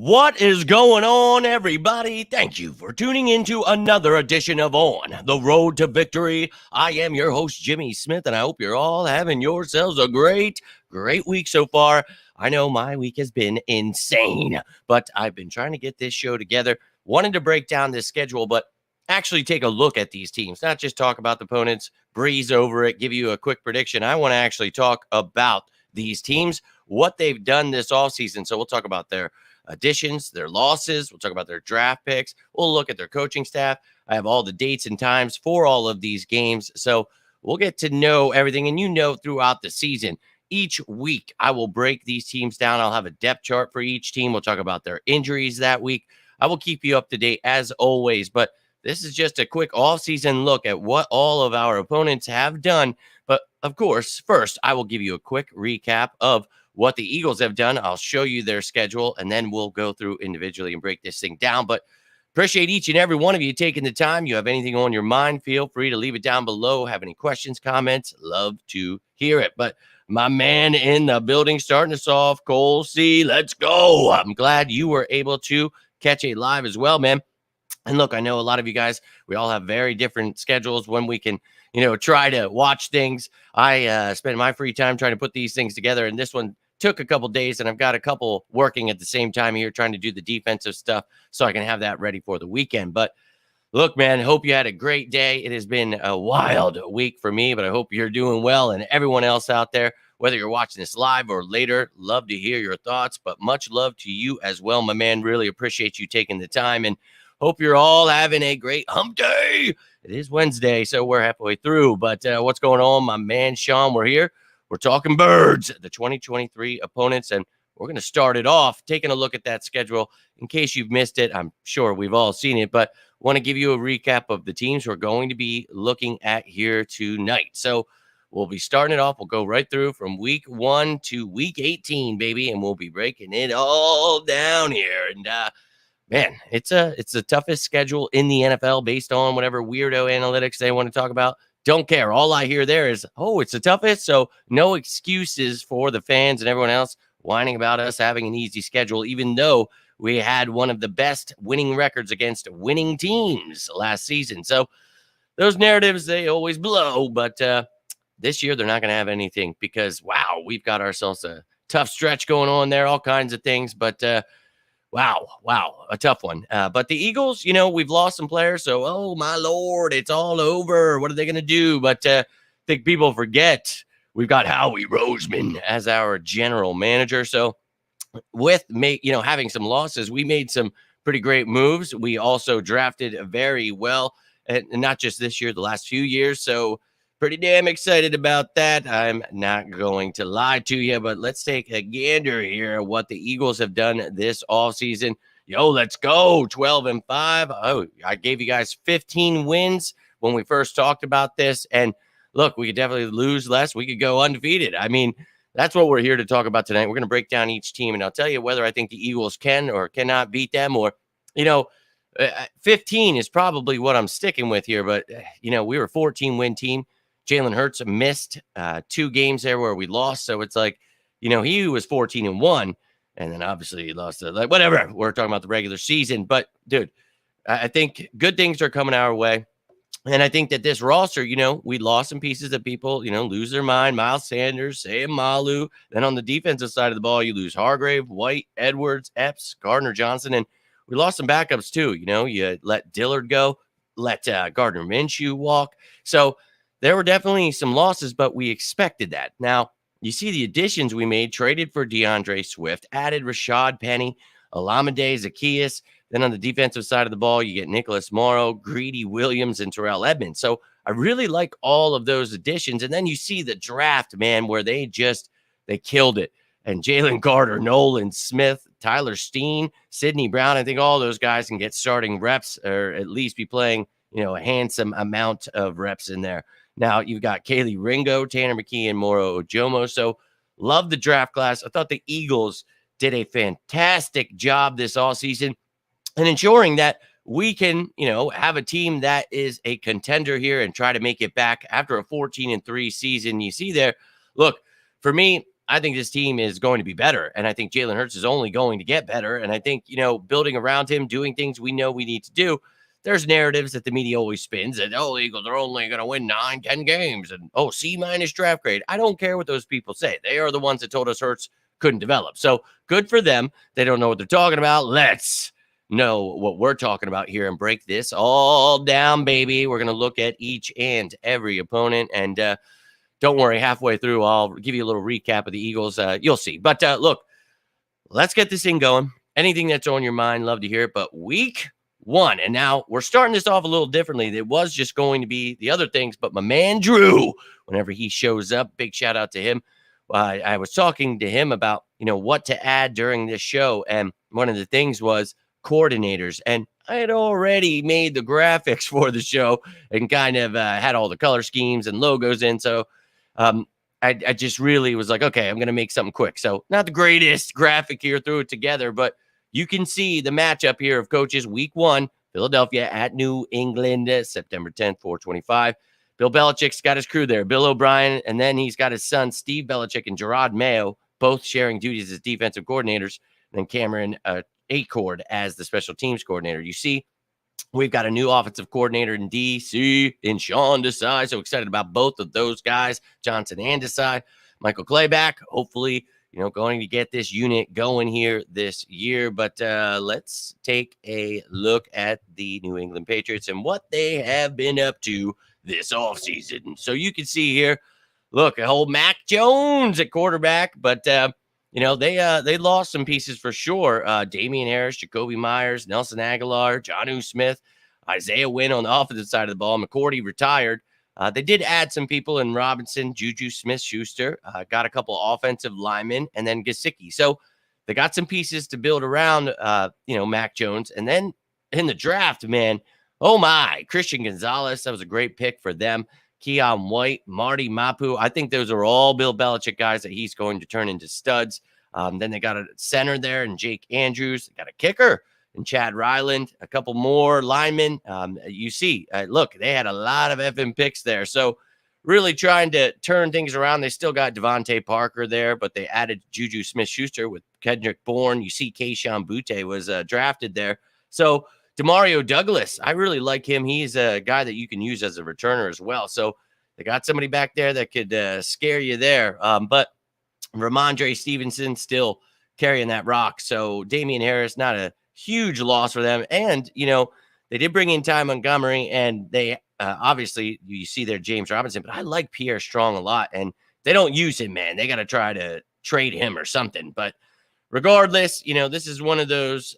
What is going on, everybody? Thank you for tuning into another edition of On the Road to Victory. I am your host, Jimmy Smith, and I hope you're all having yourselves a great week so far. I know my week has been insane, but I've been trying to get this show together, wanted to break down this schedule, but actually take a look at these teams, not just talk about the opponents, breeze over it, give you a quick prediction. I want to actually talk about these teams, what they've done this offseason. So we'll talk about their additions, their losses. We'll talk about their draft picks. We'll look at their coaching staff. I have all the dates and times for all of these games. So we'll get to know everything. And throughout the season, each week, I will break these teams down. I'll have a depth chart for each team. We'll talk about their injuries that week. I will keep you up to date as always. But this is just a quick off-season look at what all of our opponents have done. But of course, first, I will give you a quick recap of what the Eagles have done. I'll show you their schedule, and then we'll go through individually and break this thing down. But appreciate each and every one of you taking the time. You have anything on your mind, feel free to leave it down below. Have any questions, comments? Love to hear it. But my man in the building starting us off, Cole C. Let's go. I'm glad you were able to catch a live as well, man. And look, I know a lot of you guys, we all have very different schedules when we can, try to watch things. I spend my free time trying to put these things together, and this one took a couple days, and I've got a couple working at the same time here trying to do the defensive stuff so I can have that ready for the weekend. But look, man, hope you had a great day. It has been a wild week for me, but I hope you're doing well, and everyone else out there, whether you're watching this live or later, love to hear your thoughts, but much love to you as well, my man. Really appreciate you taking the time, and hope you're all having a great hump day. It is Wednesday, so we're halfway through, but what's going on, my man, Sean? We're here. We're talking birds, the 2023 opponents, and we're going to start it off taking a look at that schedule. In case you've missed it, I'm sure we've all seen it, but want to give you a recap of the teams we're going to be looking at here tonight. So we'll be starting it off. We'll go right through from week 1 to week 18, baby, and we'll be breaking it all down here. And man, it's the toughest schedule in the NFL based on whatever weirdo analytics they want to talk about. Don't care. All I hear there is, oh, it's the toughest. So no excuses for the fans and everyone else whining about us having an easy schedule, even though we had one of the best winning records against winning teams last season. So those narratives, they always blow. But this year, they're not going to have anything because, wow, we've got ourselves a tough stretch going on there, all kinds of things. But Wow, a tough one. But the Eagles, we've lost some players, so, oh, my Lord, it's all over. What are they going to do? But I think people forget we've got Howie Roseman as our general manager. So with having some losses, we made some pretty great moves. We also drafted very well, and not just this year, the last few years. So pretty damn excited about that. I'm not going to lie to you, but let's take a gander here at what the Eagles have done this offseason. Let's go. 12-5. Oh, I gave you guys 15 wins when we first talked about this. And look, we could definitely lose less. We could go undefeated. I mean, that's what we're here to talk about tonight. We're going to break down each team, and I'll tell you whether I think the Eagles can or cannot beat them, or, 15 is probably what I'm sticking with here. But, we were a 14-win team. Jalen Hurts missed 2 games there where we lost. So it's like, he was 14-1, and then obviously he lost whatever. We're talking about the regular season. But, dude, I think good things are coming our way. And I think that this roster, we lost some pieces that people, lose their mind. Miles Sanders, Sam Malu. Then on the defensive side of the ball, you lose Hargrave, White, Edwards, Epps, Gardner Johnson. And we lost some backups too. You let Dillard go, let Gardner Minshew walk. So there were definitely some losses, but we expected that. Now, you see the additions we made, traded for DeAndre Swift, added Rashad Penny, Olamide Zaccheaus. Then on the defensive side of the ball, you get Nicholas Morrow, Greedy Williams, and Terrell Edmonds. So I really like all of those additions. And then you see the draft, man, where they killed it. And Jalen Carter, Nolan Smith, Tyler Steen, Sidney Brown, I think all those guys can get starting reps or at least be playing, a handsome amount of reps in there. Now, you've got Kaylee Ringo, Tanner McKee, and Moro Ojomo. So love the draft class. I thought the Eagles did a fantastic job this offseason and ensuring that we can, have a team that is a contender here and try to make it back after a 14-3 season. You see there, look, for me, I think this team is going to be better. And I think Jalen Hurts is only going to get better. And I think, building around him, doing things we know we need to do. There's narratives that the media always spins that, the Eagles are only going to win 9-10 games and, C- draft grade. I don't care what those people say. They are the ones that told us Hurts couldn't develop. So good for them. They don't know what they're talking about. Let's know what we're talking about here and break this all down, baby. We're going to look at each and every opponent. And don't worry, halfway through, I'll give you a little recap of the Eagles. You'll see. But look, let's get this thing going. Anything that's on your mind, love to hear it. But week 1, and now we're starting this off a little differently. It was just going to be the other things, but my man Drew, whenever he shows up, big shout out to him. I was talking to him about, what to add during this show. And one of the things was coordinators. And I had already made the graphics for the show and kind of had all the color schemes and logos in. So I just really was like, okay, I'm going to make something quick. So not the greatest graphic here, threw it together, but you can see the matchup here of coaches week 1, Philadelphia at New England, September 10th, 425. Bill Belichick's got his crew there, Bill O'Brien, and then he's got his son, Steve Belichick, and Gerard Mayo, both sharing duties as defensive coordinators, and then Cameron Acord as the special teams coordinator. You see, we've got a new offensive coordinator in D.C. in Sean Desai. So excited about both of those guys, Johnson and Desai. Michael Clayback, hopefully, going to get this unit going here this year. But let's take a look at the New England Patriots and what they have been up to this offseason. So you can see here, look, a whole Mac Jones at quarterback, but they lost some pieces for sure. Damian Harris, Jacoby Myers, Nelson Aguilar, Jonnu Smith, Isaiah Wynn on the offensive side of the ball. McCourty retired. They did add some people in Robinson, Juju Smith-Schuster, got a couple offensive linemen, and then Gesicki. So they got some pieces to build around, Mac Jones. And then in the draft, man, oh my, Christian Gonzalez, that was a great pick for them. Keon White, Marty Mapu. I think those are all Bill Belichick guys that he's going to turn into studs. Then they got a center there and Jake Andrews. They got a kicker and Chad Ryland, a couple more linemen. You see, look, they had a lot of effing picks there. So really trying to turn things around. They still got Devontae Parker there, but they added Juju Smith-Schuster with Kendrick Bourne. You see Keyshawn Butte was drafted there. So Demario Douglas, I really like him. He's a guy that you can use as a returner as well. So they got somebody back there that could scare you there. But Ramondre Stevenson still carrying that rock. So Damian Harris, not a huge loss for them. And, they did bring in Ty Montgomery, and they obviously, you see there James Robinson, but I like Pierre Strong a lot. And they don't use him, man. They got to try to trade him or something. But regardless, this is one of those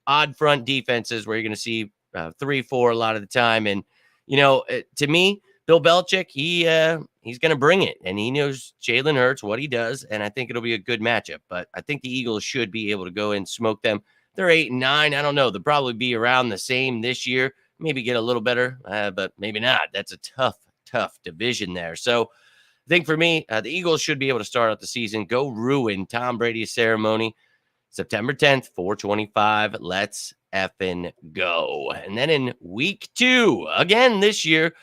odd front defenses where you're going to see 3-4 a lot of the time. And, to me, Bill Belichick, he's going to bring it, and he knows Jalen Hurts, what he does, and I think it'll be a good matchup. But I think the Eagles should be able to go and smoke them. They're 8-9. I don't know. They'll probably be around the same this year, maybe get a little better, but maybe not. That's a tough division there. So I think for me, the Eagles should be able to start out the season, go ruin Tom Brady's ceremony. September 10th, 425. Let's effing go. And then in week 2, again this year,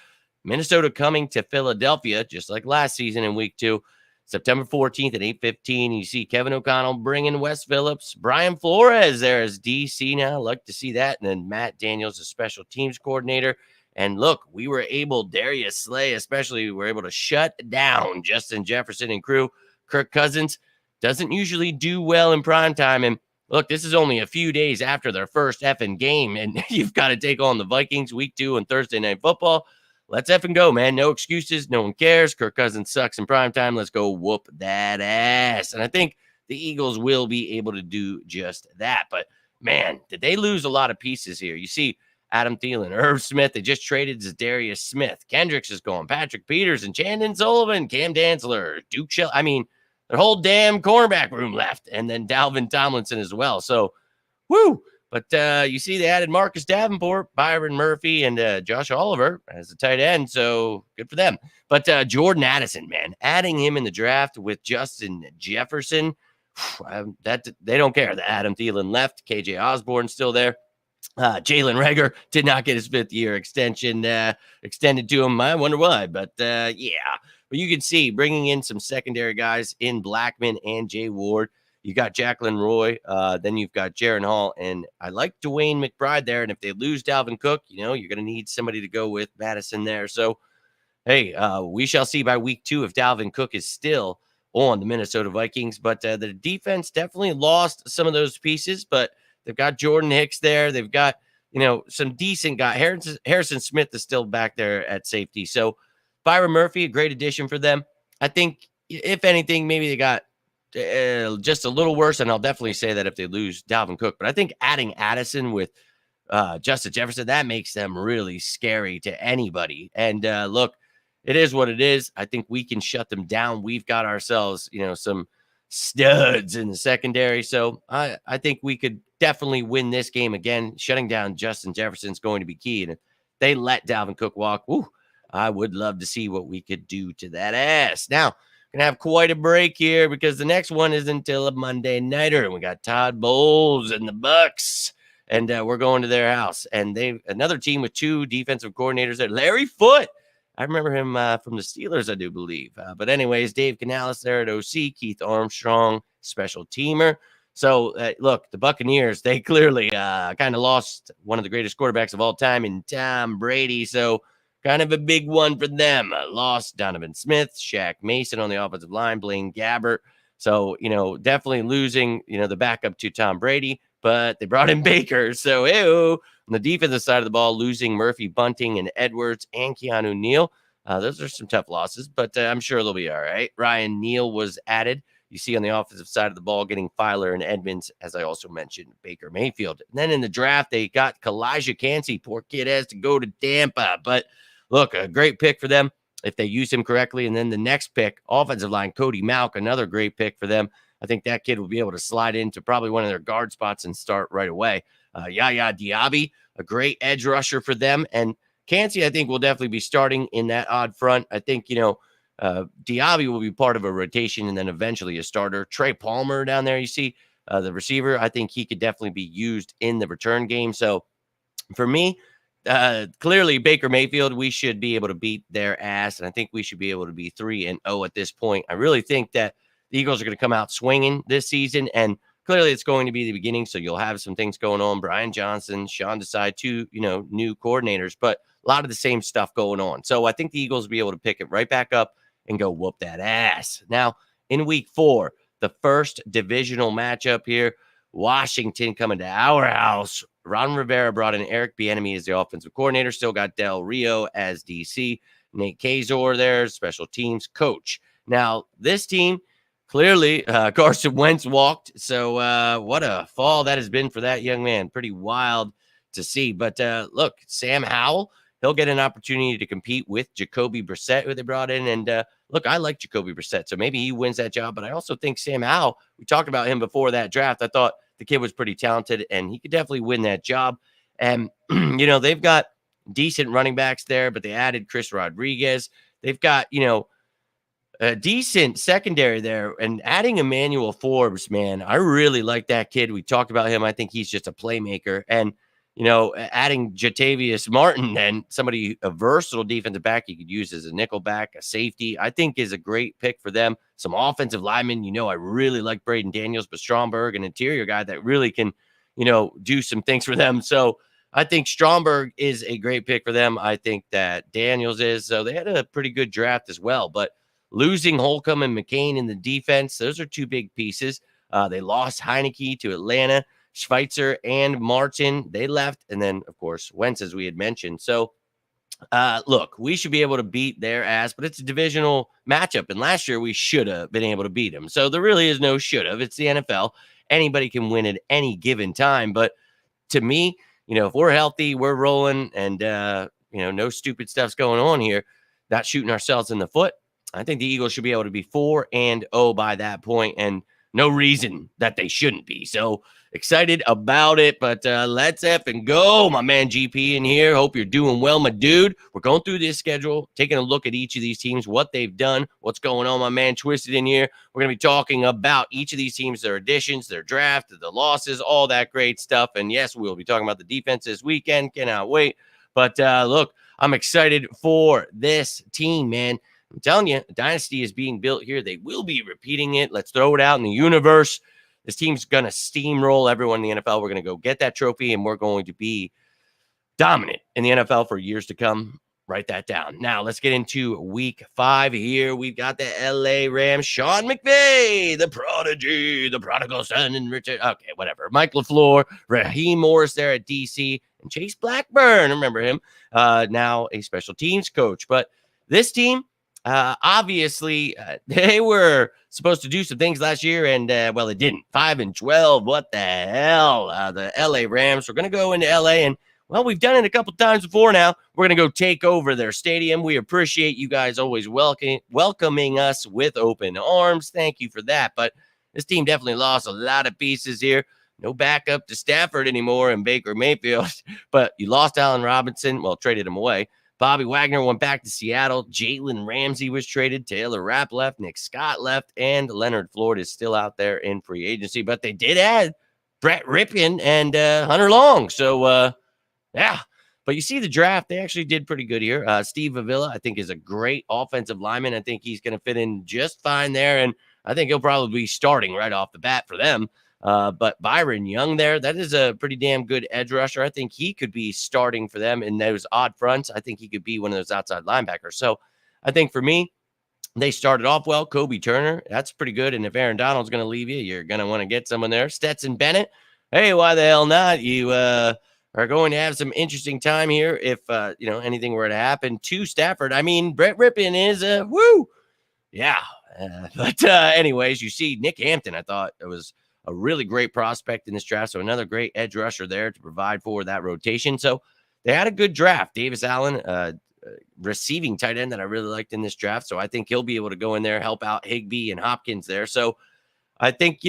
Minnesota coming to Philadelphia, just like last season in week 2, September 14th at 8:15. You see Kevin O'Connell bringing Wes Phillips, Brian Flores there as DC now. Like to see that. And then Matt Daniels, a special teams coordinator. And look, we were able, Darius Slay especially, we were able to shut down Justin Jefferson and crew. Kirk Cousins doesn't usually do well in primetime. And look, this is only a few days after their first effing game, and you've got to take on the Vikings week 2 on Thursday Night Football. Let's effing go, man. No excuses. No one cares. Kirk Cousins sucks in primetime. Let's go whoop that ass. And I think the Eagles will be able to do just that. But, man, did they lose a lot of pieces here? You see Adam Thielen, Irv Smith. They just traded Zadarius Smith. Kendricks is gone. Patrick Peters and Chandon Sullivan, Cam Dantzler, Duke Shell. I mean, their whole damn cornerback room left. And then Dalvin Tomlinson as well. So, woo. But you see they added Marcus Davenport, Byron Murphy, and Josh Oliver as a tight end. So good for them. But Jordan Addison, man, adding him in the draft with Justin Jefferson, that they don't care that Adam Thielen left. KJ Osborne still there. Jalen Reagor did not get his 5th-year extension extended to him. I wonder why. But yeah, But you can see bringing in some secondary guys in Blackman and Jay Ward. You got Jacqueline Roy. Then you've got Jaron Hall. And I like Dwayne McBride there. And if they lose Dalvin Cook, you're going to need somebody to go with Madison there. So, hey, we shall see by week 2 if Dalvin Cook is still on the Minnesota Vikings. But the defense definitely lost some of those pieces. But they've got Jordan Hicks there. They've got, some decent guy. Harrison Smith is still back there at safety. So Byron Murphy, a great addition for them. I think, if anything, maybe they got just a little worse. And I'll definitely say that if they lose Dalvin Cook. But I think adding Addison with Justin Jefferson, that makes them really scary to anybody. And look, it is what it is. I think we can shut them down. We've got ourselves, some studs in the secondary. So I think we could definitely win this game again. Shutting down Justin Jefferson is going to be key. And if they let Dalvin Cook walk, I would love to see what we could do to that ass. Now, gonna have quite a break here because the next one is until a Monday nighter, and we got Todd Bowles and the Bucks, and we're going to their house. And another team with 2 defensive coordinators there. Larry Foote, I remember him from the Steelers, I do believe. But anyways, Dave Canales there at OC, Keith Armstrong, special teamer. So look, the Buccaneers, they clearly kind of lost one of the greatest quarterbacks of all time in Tom Brady. So kind of a big one for them. Lost Donovan Smith, Shaq Mason on the offensive line, Blaine Gabbert. So, definitely losing, the backup to Tom Brady, but they brought in Baker. So, on the defensive side of the ball, losing Murphy, Bunting, and Edwards, and Keanu Neal. Those are some tough losses, but I'm sure they'll be all right. Ryan Neal was added. You see on the offensive side of the ball, getting Filer and Edmonds, as I also mentioned, Baker Mayfield. And then in the draft, they got Kalijah Cansey. Poor kid has to go to Tampa, but look, a great pick for them if they use him correctly. And then the next pick, offensive line, Cody Malk, another great pick for them. I think that kid will be able to slide into probably one of their guard spots and start right away. Yaya Diaby, a great edge rusher for them. And Cansey, I think, will definitely be starting in that odd front. I think, Diaby will be part of a rotation and then eventually a starter. Trey Palmer down there, you see, the receiver. I think he could definitely be used in the return game. So for me, clearly Baker Mayfield, we should be able to beat their ass. And I think we should be able to be 3-0 at this point. I really think that the Eagles are going to come out swinging this season. And clearly it's going to be the beginning. So you'll have some things going on. Brian Johnson, Sean Desai, 2, new coordinators, but a lot of the same stuff going on. So I think the Eagles will be able to pick it right back up and go whoop that ass. Now, in week 4, the first divisional matchup here, Washington coming to our house. Ron Rivera brought in Eric Bieniemy as the offensive coordinator. Still got Del Rio as DC. Nate Kazor there, special teams coach. Now, this team, clearly, Carson Wentz walked. So what a fall that has been for that young man. Pretty wild to see. But look, Sam Howell, he'll get an opportunity to compete with Jacoby Brissett, who they brought in. And look, I like Jacoby Brissett, so maybe he wins that job. But I also think Sam Howell, we talked about him before that draft. I thought the kid was pretty talented, and he could definitely win that job. And, they've got decent running backs there, but they added Chris Rodriguez. They've got, a decent secondary there. And adding Emmanuel Forbes, man, I really like that kid. We talked about him. I think he's just a playmaker. And, adding Jatavius Martin, and somebody, a versatile defensive back you could use as a nickel back, a safety, I think is a great pick for them. Some offensive linemen, I really like Braden Daniels, but Stromberg, an interior guy that really can, do some things for them. So I think Stromberg is a great pick for them. I think that Daniels is. So they had a pretty good draft as well. But losing Holcomb and McCain in the defense, those are 2 big pieces. They lost Heineke to Atlanta. Schweitzer and Martin, they left. And then, of course, Wentz, as we had mentioned. So, look, we should be able to beat their ass, but it's a divisional matchup. And last year, we should have been able to beat them. So there really is no should have. It's the NFL. Anybody can win at any given time. But to me, if we're healthy, we're rolling, and, no stupid stuff's going on here, not shooting ourselves in the foot, I think the Eagles should be able to be 4-0 by that point, and no reason that they shouldn't be. So excited about it, but let's effing go. My man GP in here. Hope you're doing well, my dude. We're going through this schedule, taking a look at each of these teams, what they've done, what's going on, my man Twisted in here. We're going to be talking about each of these teams, their additions, their draft, the losses, all that great stuff. And yes, we'll be talking about the defense this weekend. Cannot wait. But look, I'm excited for this team, man. I'm telling you, a dynasty is being built here. They will be repeating it. Let's throw it out in the universe. This team's going to steamroll everyone in the NFL. We're going to go get that trophy, and we're going to be dominant in the NFL for years to come. Write that down. Now, let's get into week 5 here. We've got the LA Rams, Sean McVay, the prodigy, the prodigal son, and Richard. Okay, whatever. Mike LaFleur, Raheem Morris there at DC, and Chase Blackburn. Remember him. Now a special teams coach. But this team, obviously, they were supposed to do some things last year, and, well, it didn't. 5-12. What the hell? The LA Rams were going to go into LA, and well, we've done it a couple times before now. We're going to go take over their stadium. We appreciate you guys always welcoming us with open arms. Thank you for that. But this team definitely lost a lot of pieces here. No backup to Stafford anymore and Baker Mayfield. But you lost Allen Robinson. Well, traded him away. Bobby Wagner went back to Seattle. Jalen Ramsey was traded. Taylor Rapp left. Nick Scott left. And Leonard Floyd is still out there in free agency. But they did add Brett Rypien and Hunter Long. So, yeah, but you see the draft, they actually did pretty good here. Steve Avila, I think, is a great offensive lineman. I think he's going to fit in just fine there, and I think he'll probably be starting right off the bat for them. But Byron Young there, that is a pretty damn good edge rusher. I think he could be starting for them in those odd fronts. I think he could be one of those outside linebackers. So I think for me, they started off well. Kobe Turner, that's pretty good. And if Aaron Donald's going to leave you, you're going to want to get someone there. Stetson Bennett, hey, why the hell not? You are going to have some interesting time here if, anything were to happen to Stafford. I mean, Brett Rypien is woo. Yeah. But anyways, you see Nick Hampton, I thought it was a really great prospect in this draft. So another great edge rusher there to provide for that rotation. So they had a good draft. Davis Allen, receiving tight end that I really liked in this draft. So I think he'll be able to go in there, help out Higbee and Hopkins there. So I think,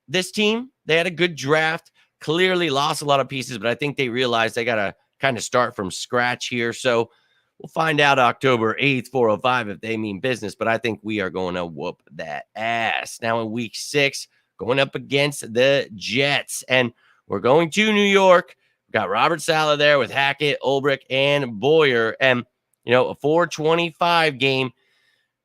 this team, they had a good draft. Clearly lost a lot of pieces, but I think they realized they got to kind of start from scratch here. So we'll find out October 8th, 4:05 if they mean business, but I think we are going to whoop that ass. Now in week 6, going up against the Jets, and we're going to New York. We've got Robert Saleh there with Hackett, Ulbrich, and Boyer, and, a 4:25 game.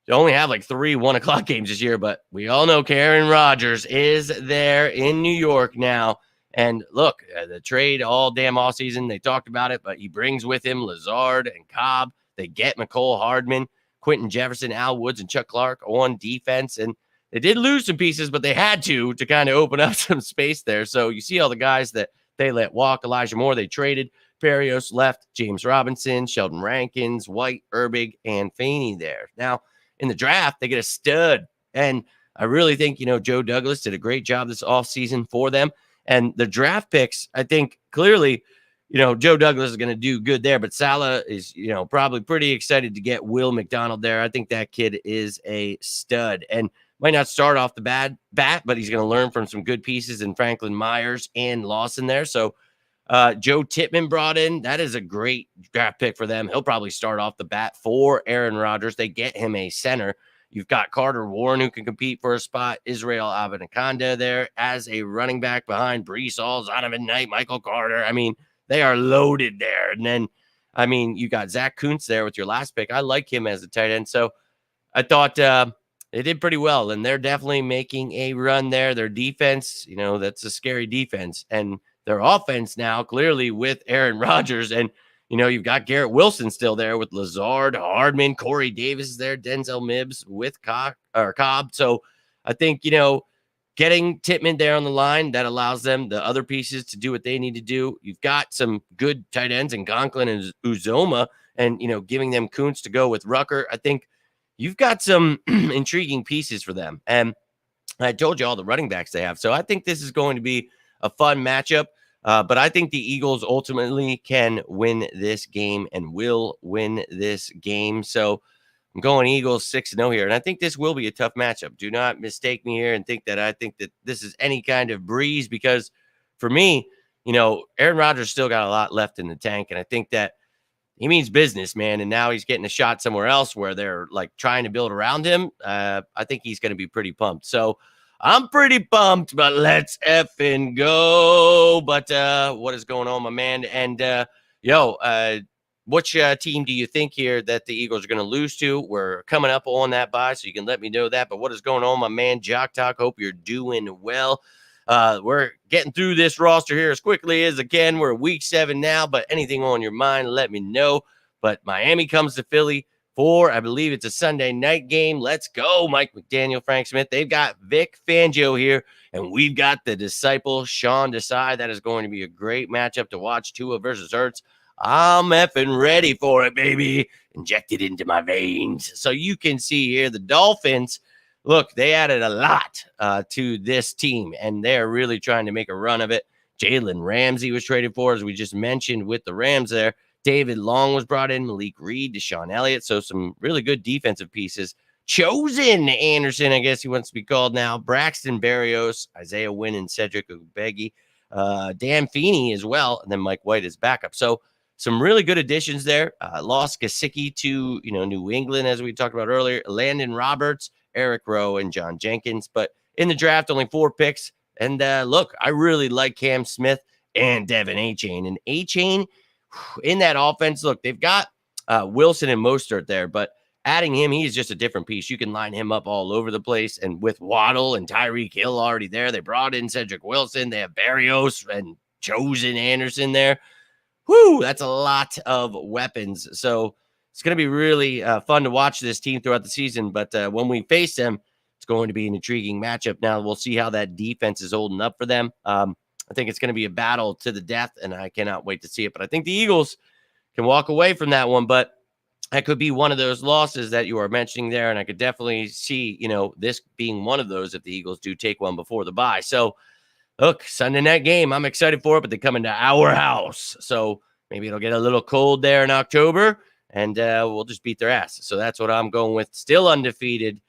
You only have like 3 1:00 games this year, but we all know Aaron Rodgers is there in New York now. And look, the trade all damn offseason, they talked about it, but he brings with him Lazard and Cobb. They get McCole Hardman, Quentin Jefferson, Al Woods, and Chuck Clark on defense. And they did lose some pieces, but they had to kind of open up some space there. So you see all the guys that they let walk. Elijah Moore, they traded. Perios left. James Robinson, Sheldon Rankins, White, Erbig, and Faney there. Now, in the draft, they get a stud. And I really think, Joe Douglas did a great job this offseason for them. And the draft picks, I think clearly, Joe Douglas is going to do good there. But Saleh is, probably pretty excited to get Will McDonald there. I think that kid is a stud and might not start off the bat, but he's going to learn from some good pieces in Franklin Myers and Lawson there. So Joe Tippmann brought in. That is a great draft pick for them. He'll probably start off the bat for Aaron Rodgers. They get him a center. You've got Carter Warren, who can compete for a spot. Israel Abanikanda there as a running back behind Brees Hall, Zonovan Knight, Michael Carter. I mean, they are loaded there. And then, you got Zach Kuntz there with your last pick. I like him as a tight end. So I thought they did pretty well. And they're definitely making a run there. Their defense, that's a scary defense. And their offense now, clearly with Aaron Rodgers and you've got Garrett Wilson still there with Lazard, Hardman, Corey Davis is there, Denzel Mibbs with Cobb. So I think, getting Tippmann there on the line, that allows them, the other pieces, to do what they need to do. You've got some good tight ends in Conklin and Uzoma and, giving them Kuntz to go with Rucker. I think you've got some intriguing pieces for them. And I told you all the running backs they have. So I think this is going to be a fun matchup. But I think the Eagles ultimately can win this game and will win this game. So I'm going Eagles 6-0 here. And I think this will be a tough matchup. Do not mistake me here and think that I think that this is any kind of breeze, because for me, Aaron Rodgers still got a lot left in the tank. And I think that he means business, man. And now he's getting a shot somewhere else where they're like trying to build around him. I think he's going to be pretty pumped. So I'm pretty pumped, but let's effing go. But what is going on, my man? And which team do you think here that the Eagles are going to lose to? We're coming up on that bye, so you can let me know that. But what is going on, my man, Jock Talk? Hope you're doing well. We're getting through this roster here as quickly as I can. We're week 7 now, but anything on your mind, let me know. But Miami comes to Philly for, I believe it's a Sunday night game. Let's go, Mike McDaniel, Frank Smith. They've got Vic Fangio here, and we've got the disciple, Sean Desai. That is going to be a great matchup to watch. Tua versus Ertz. I'm effing ready for it, baby. Inject it into my veins. So you can see here the Dolphins, look, they added a lot to this team, and they're really trying to make a run of it. Jalen Ramsey was traded for, as we just mentioned with the Rams there. David Long was brought in, Malik Reed, Deshaun Elliott. So some really good defensive pieces. Chosen Anderson, I guess he wants to be called now. Braxton Berrios, Isaiah Wynn, and Cedric Ubegi. Dan Feeney as well, and then Mike White is backup. So some really good additions there. Lost Gesicki to New England, as we talked about earlier. Landon Roberts, Eric Rowe, and John Jenkins. But in the draft, only 4 picks. And look, I really like Cam Smith and Devin Achane. And Achane in that offense, look, they've got Wilson and Mostert there, but adding him, he's just a different piece. You can line him up all over the place. And with Waddle and Tyreek Hill already there, they brought in Cedric Wilson. They have Berrios and Chosen Anderson there. Whoo, that's a lot of weapons. So it's going to be really fun to watch this team throughout the season. But when we face them, it's going to be an intriguing matchup. Now we'll see how that defense is holding up for them. I think it's going to be a battle to the death, and I cannot wait to see it. But I think the Eagles can walk away from that one. But that could be one of those losses that you are mentioning there. And I could definitely see, this being one of those if the Eagles do take one before the bye. So look, Sunday night game. I'm excited for it, but they come into our house. So maybe it'll get a little cold there in October, and we'll just beat their ass. So that's what I'm going with. Still undefeated.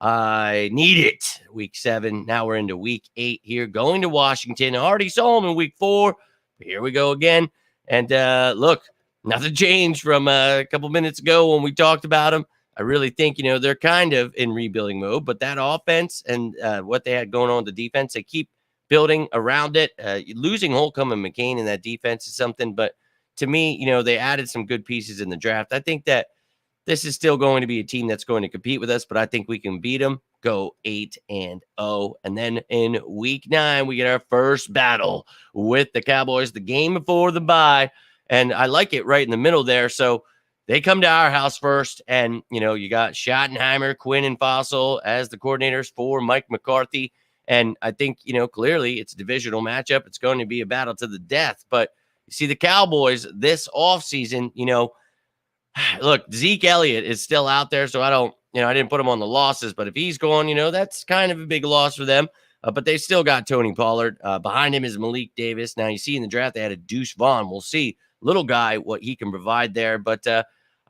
I need it. Week 7. Now we're into week 8 here. Going to Washington. I already saw them in week 4. But here we go again. And look, nothing changed from a couple minutes ago when we talked about them. I really think, they're kind of in rebuilding mode. But that offense and what they had going on with the defense, they keep building around it. Losing Holcomb and McCain in that defense is something. But to me, they added some good pieces in the draft. I think that this is still going to be a team that's going to compete with us, but I think we can beat them, go 8-0. And then in week 9, we get our first battle with the Cowboys, the game before the bye. And I like it right in the middle there. So they come to our house first. And, you got Schottenheimer, Quinn, and Fossil as the coordinators for Mike McCarthy. And I think, clearly it's a divisional matchup. It's going to be a battle to the death. But you see the Cowboys this offseason, look, Zeke Elliott is still out there, so I didn't put him on the losses, but if he's gone, that's kind of a big loss for them. But they still got Tony Pollard. Behind him is Malik Davis. Now, you see in the draft, they had a Deuce Vaughn. We'll see, little guy, what he can provide there. But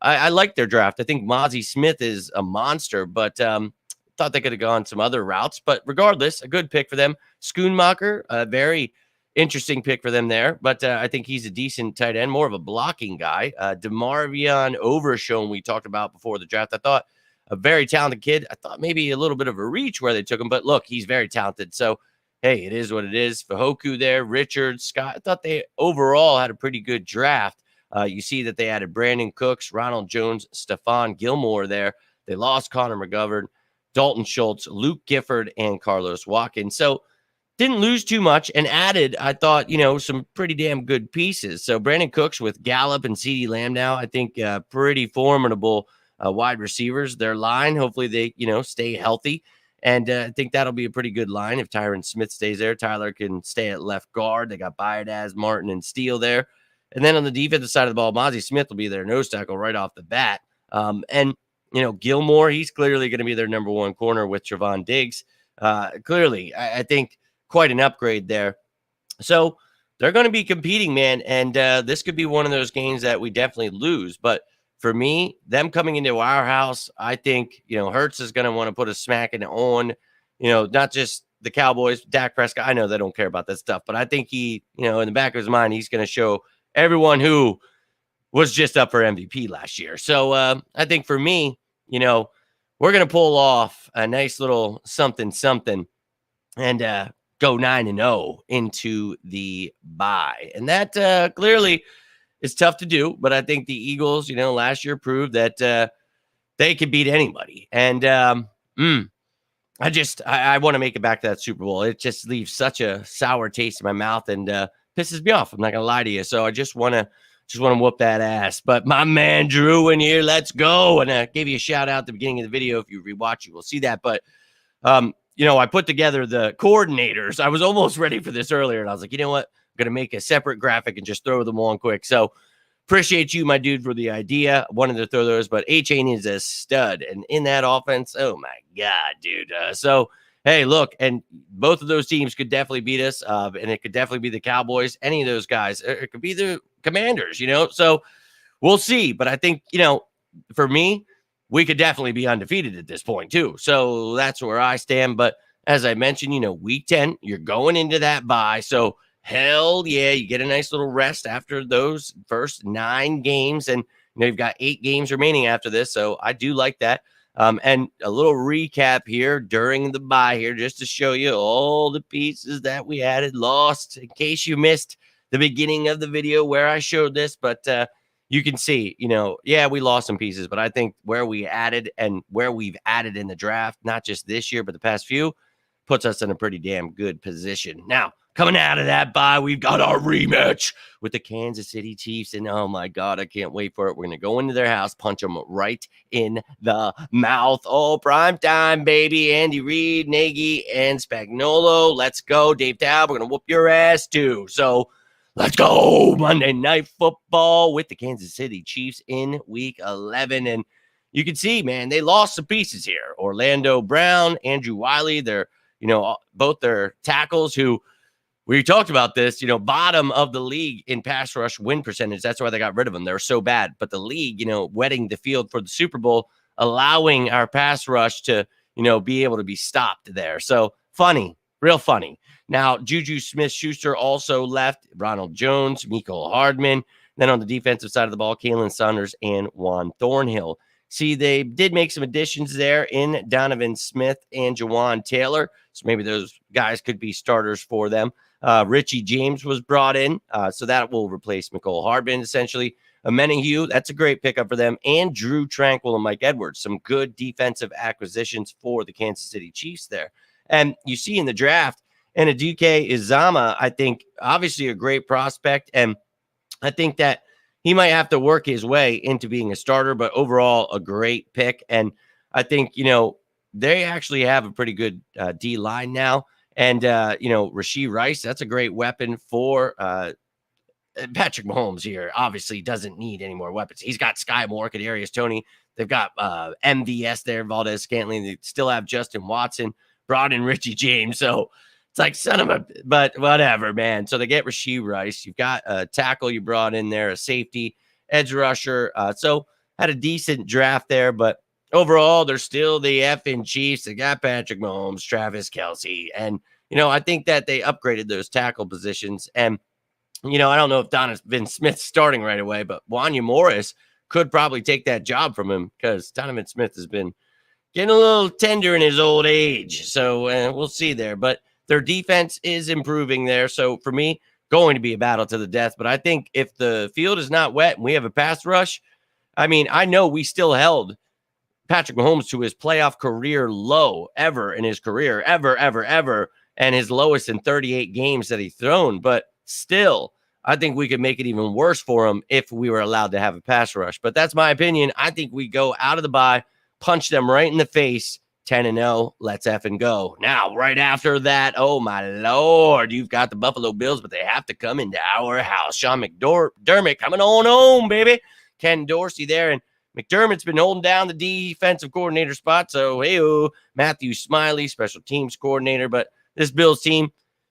I like their draft. I think Mozzie Smith is a monster, but thought they could have gone some other routes. But regardless, a good pick for them. Schoonmaker, a very interesting pick for them there, but I think he's a decent tight end, more of a blocking guy. DeMarvion Overshown, we talked about before the draft. I thought a very talented kid. I thought maybe a little bit of a reach where they took him, but look, he's very talented. So, hey, it is what it is. Fahoku there, Richard, Scott. I thought they overall had a pretty good draft. You see that they added Brandon Cooks, Ronald Jones, Stephon Gilmore there. They lost Connor McGovern, Dalton Schultz, Luke Gifford, and Carlos Watkins. So, didn't lose too much and added, I thought, some pretty damn good pieces. So Brandon Cooks with Gallup and CeeDee Lamb now, I think pretty formidable wide receivers. Their line, hopefully they, stay healthy. And I think that'll be a pretty good line if Tyron Smith stays there. Tyler can stay at left guard. They got Biadaz, Martin, and Steele there. And then on the defensive side of the ball, Mozzie Smith will be their nose tackle right off the bat. And Gilmore, he's clearly going to be their number 1 corner with Trevon Diggs. Clearly, I think quite an upgrade there. So they're going to be competing, man. And this could be one of those games that we definitely lose. But for me, them coming into our house, I think, Hurts is going to want to put a smacking on, not just the Cowboys, Dak Prescott. I know they don't care about that stuff, but I think he, in the back of his mind, he's going to show everyone who was just up for MVP last year. So I think for me, we're going to pull off a nice little something and go 9-0 into the bye. And that clearly It's tough to do, but I think the Eagles, last year proved that they could beat anybody. And I want to make it back to that Super Bowl. It just leaves such a sour taste in my mouth and pisses me off. I'm not gonna lie to you. So I just wanna whoop that ass. But my man Drew in here, let's go. And I gave you a shout out at the beginning of the video. If you rewatch, you will see that. But I put together the coordinators. I was almost ready for this earlier, and I was like, you know what? I'm gonna make a separate graphic and just throw them on quick. So appreciate you, my dude, for the idea. Wanted to throw those, but A-Chain is a stud. And in that offense, oh, my God, dude. So, hey, look, and both of those teams could definitely beat us, and it could definitely be the Cowboys, any of those guys. It could be the Commanders, So we'll see. But I think, for me, we could definitely be undefeated at this point, too. So that's where I stand. But as I mentioned, week 10, you're going into that bye. So, hell yeah, you get a nice little rest after those first 9 games. And, you've got 8 games remaining after this. So I do like that. And a little recap here during the bye here, just to show you all the pieces that we added, lost, in case you missed the beginning of the video where I showed this. But you can see, we lost some pieces, but I think where we added and where we've added in the draft, not just this year, but the past few, puts us in a pretty damn good position. Now, coming out of that bye, we've got our rematch with the Kansas City Chiefs. And oh my God, I can't wait for it. We're going to go into their house, punch them right in the mouth. Oh, prime time, baby. Andy Reid, Nagy, and Spagnuolo. Let's go. Dave Dow, we're going to whoop your ass too. So let's go. Monday Night Football with the Kansas City Chiefs in week 11. And you can see, man, they lost some pieces here. Orlando Brown, Andrew Wiley, they're, both their tackles who, we talked about this, bottom of the league in pass rush win percentage. That's why they got rid of them. They're so bad. But the league, wetting the field for the Super Bowl, allowing our pass rush to, be able to be stopped there. So funny, real funny. Now, Juju Smith-Schuster also left. Ronald Jones, Mecole Hardman. Then on the defensive side of the ball, Kalen Saunders and Juan Thornhill. See, they did make some additions there in Donovan Smith and Jawan Taylor. So maybe those guys could be starters for them. Richie James was brought in, so that will replace Mecole Hardman, essentially. Menahue, that's a great pickup for them. And Drew Tranquil and Mike Edwards, some good defensive acquisitions for the Kansas City Chiefs there. And you see in the draft, Enadike Izama, I think, obviously a great prospect. And I think that he might have to work his way into being a starter, but overall a great pick. And I think, they actually have a pretty good D line now. And, Rashee Rice, that's a great weapon for Patrick Mahomes here. Obviously doesn't need any more weapons. He's got Sky Moore, Kadarius Toney. They've got MVS there, Valdez Scantling. They still have Justin Watson, brought in Richie James. So it's like, son of a, but whatever, man. So they get Rashee Rice. You've got a tackle you brought in there, a safety, edge rusher. So had a decent draft there, but overall, they're still the effing Chiefs. They got Patrick Mahomes, Travis Kelce. And, I think that they upgraded those tackle positions. And, I don't know if Donovan Smith's starting right away, but Wanya Morris could probably take that job from him because Donovan Smith has been getting a little tender in his old age. So we'll see there. But their defense is improving there. So for me, going to be a battle to the death. But I think if the field is not wet and we have a pass rush, I know we still held Patrick Mahomes to his playoff career low ever in his career, ever, and his lowest in 38 games that he's thrown. But still, I think we could make it even worse for him if we were allowed to have a pass rush. But that's my opinion. I think we go out of the bye, punch them right in the face, 10-0. Let's effing go. Now, right after that, oh my Lord, you've got the Buffalo Bills, but they have to come into our house. Sean McDermott coming on home, baby. Ken Dorsey there, and McDermott's been holding down the defensive coordinator spot. So, hey, Matthew Smiley, special teams coordinator. But this Bills team,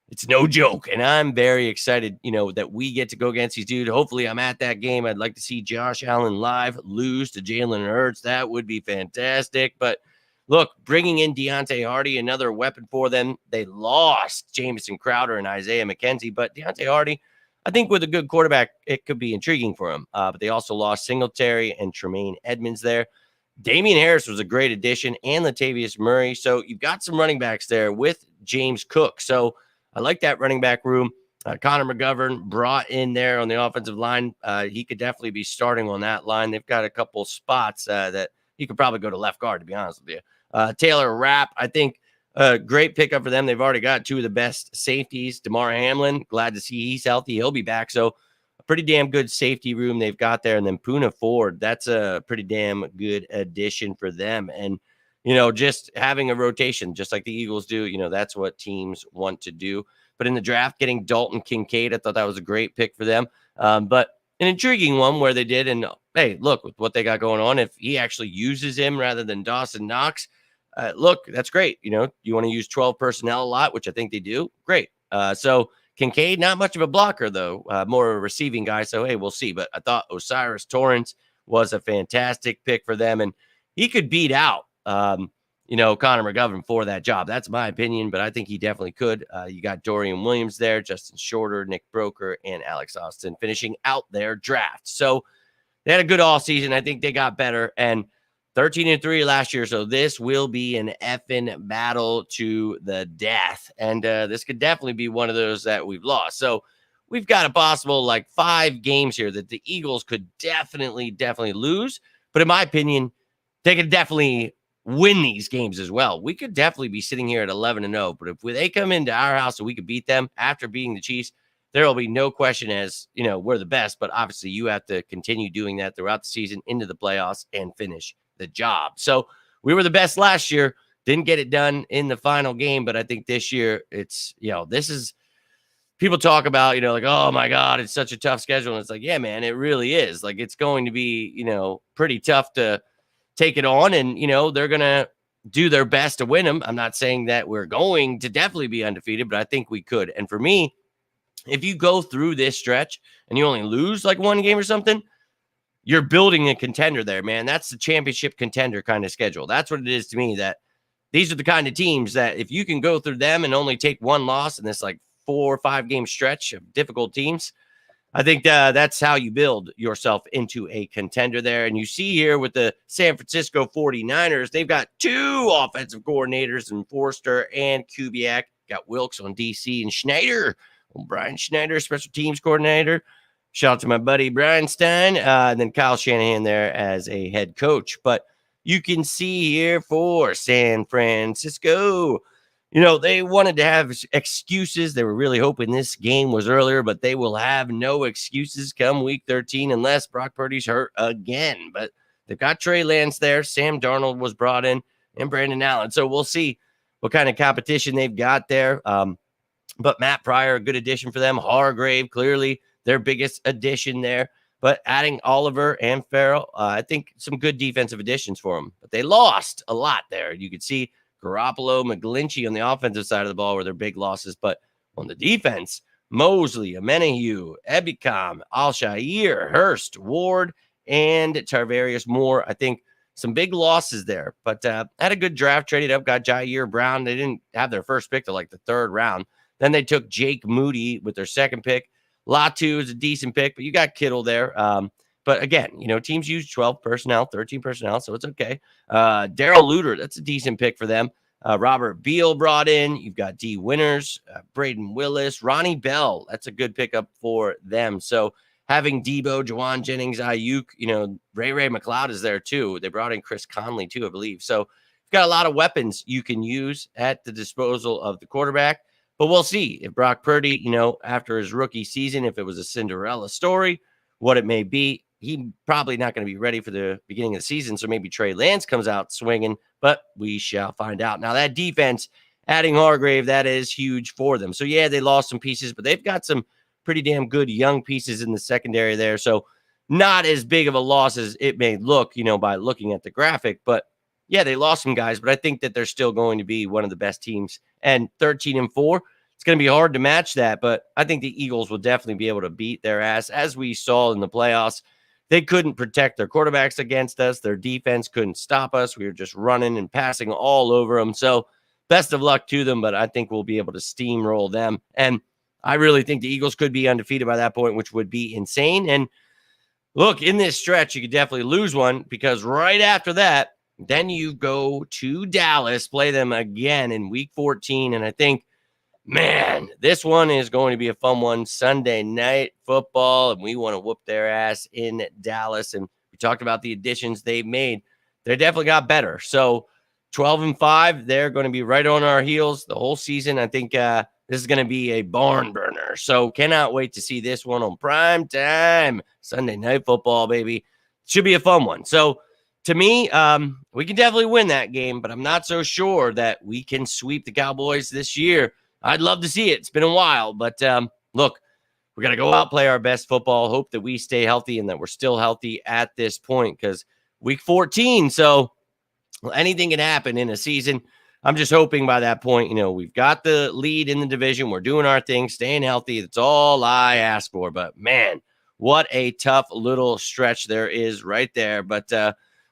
it's no joke. And I'm very excited, that we get to go against these dudes. Hopefully I'm at that game. I'd like to see Josh Allen live lose to Jalen Hurts. That would be fantastic. But look, bringing in Deontay Hardy, another weapon for them. They lost Jamison Crowder and Isaiah McKenzie. But Deontay Hardy, I think with a good quarterback, it could be intriguing for him. But they also lost Singletary and Tremaine Edmonds there. Damian Harris was a great addition, and Latavius Murray. So you've got some running backs there with James Cook. So I like that running back room. Connor McGovern brought in there on the offensive line. He could definitely be starting on that line. They've got a couple spots that he could probably go to left guard, to be honest with you. Taylor Rapp, I think, great pickup for them. They've already got two of the best safeties. DeMar Hamlin, glad to see he's healthy. He'll be back. So a pretty damn good safety room they've got there. And then Poona Ford, that's a pretty damn good addition for them. And, just having a rotation, just like the Eagles do, that's what teams want to do. But in the draft, getting Dalton Kincaid, I thought that was a great pick for them. But an intriguing one where they did. And hey, look, with what they got going on, if he actually uses him rather than Dawson Knox, look, that's great. You want to use 12 personnel a lot, which I think they do. Great. So Kincaid, not much of a blocker, though, more of a receiving guy. So, hey, we'll see. But I thought Osiris Torrance was a fantastic pick for them. And he could beat out Connor McGovern for that job. That's my opinion, but I think he definitely could. You got Dorian Williams there, Justin Shorter, Nick Broker, and Alex Austin finishing out their draft. So they had a good offseason. I think they got better, and 13-3 last year. So this will be an effing battle to the death. And this could definitely be one of those that we've lost. So we've got a possible 5 games here that the Eagles could definitely lose. But in my opinion, they could definitely win these games as well. We could definitely be sitting here at 11-0, but if they come into our house and we could beat them after beating the Chiefs, there will be no question as, we're the best, but obviously you have to continue doing that throughout the season into the playoffs and finish the job. So we were the best last year, didn't get it done in the final game, but I think this year it's, this is, people talk about, oh my God, it's such a tough schedule. And it's like, yeah, man, it really is. It's going to be, pretty tough to take it on, and they're gonna do their best to win them. I'm not saying that we're going to definitely be undefeated, but I think we could. And for me, if you go through this stretch and you only lose one game or something, you're building a contender there, man. That's the championship contender kind of schedule. That's what it is to me. That these are the kind of teams that if you can go through them and only take one loss in this 4 or 5 game stretch of difficult teams, I think that's how you build yourself into a contender there. And you see here with the San Francisco 49ers, they've got 2 offensive coordinators in Forster and Kubiak. Got Wilkes on DC and Schneider. Brian Schneider, special teams coordinator. Shout out to my buddy Brian Stein. And then Kyle Shanahan there as a head coach. But you can see here for San Francisco, they wanted to have excuses. They were really hoping this game was earlier, but they will have no excuses come week 13 unless Brock Purdy's hurt again. But they've got Trey Lance there. Sam Darnold was brought in and Brandon Allen. So we'll see what kind of competition they've got there. But Matt Pryor, a good addition for them. Hargrave, clearly their biggest addition there. But adding Oliver and Farrell, I think some good defensive additions for them. But they lost a lot there. You could see Garoppolo, McGlinchey on the offensive side of the ball were their big losses. But on the defense, Mosley, Amenahue, Ebicom, Al-Shair, Hurst, Ward, and Tarvarius Moore. I think some big losses there. But had a good draft, traded up, got Jair Brown. They didn't have their first pick till the 3rd round. Then they took Jake Moody with their 2nd pick. Latu is a decent pick, but you got Kittle there. But again, teams use 12 personnel, 13 personnel, so it's okay. Darrell Luter, that's a decent pick for them. Robert Beal brought in. You've got D. Winters, Braden Willis, Ronnie Bell. That's a good pickup for them. So having Debo, Jawan Jennings, Ayuk, Ray McLeod is there too. They brought in Chris Conley too, I believe. So you've got a lot of weapons you can use at the disposal of the quarterback. But we'll see if Brock Purdy, after his rookie season, if it was a Cinderella story, what it may be. He probably not going to be ready for the beginning of the season, so maybe Trey Lance comes out swinging, but we shall find out. Now, that defense, adding Hargrave, that is huge for them. So, yeah, they lost some pieces, but they've got some pretty damn good young pieces in the secondary there. So, not as big of a loss as it may look, by looking at the graphic. But, yeah, they lost some guys, but I think that they're still going to be one of the best teams. And 13-4, it's going to be hard to match that, but I think the Eagles will definitely be able to beat their ass, as we saw in the playoffs. They couldn't protect their quarterbacks against us. Their defense couldn't stop us. We were just running and passing all over them. So best of luck to them, but I think we'll be able to steamroll them. And I really think the Eagles could be undefeated by that point, which would be insane. And look, in this stretch, you could definitely lose one, because right after that, then you go to Dallas, play them again in week 14. And I think, Man, this one is going to be a fun one. Sunday night football, and we want to whoop their ass in Dallas. And we talked about the additions they've made. They definitely got better. So 12-5, they're going to be right on our heels the whole season. I think this is going to be a barn burner. So cannot wait to see this one on prime time. Sunday night football, baby. Should be a fun one. So to me, we can definitely win that game, but I'm not so sure that we can sweep the Cowboys this year. I'd love to see it. It's been a while, but look, we got to go out, play our best football, hope that we stay healthy and that we're still healthy at this point because week 14, so anything can happen in a season. I'm just hoping by that point, we've got the lead in the division. We're doing our thing, staying healthy. That's all I ask for. But, man, what a tough little stretch there is right there. But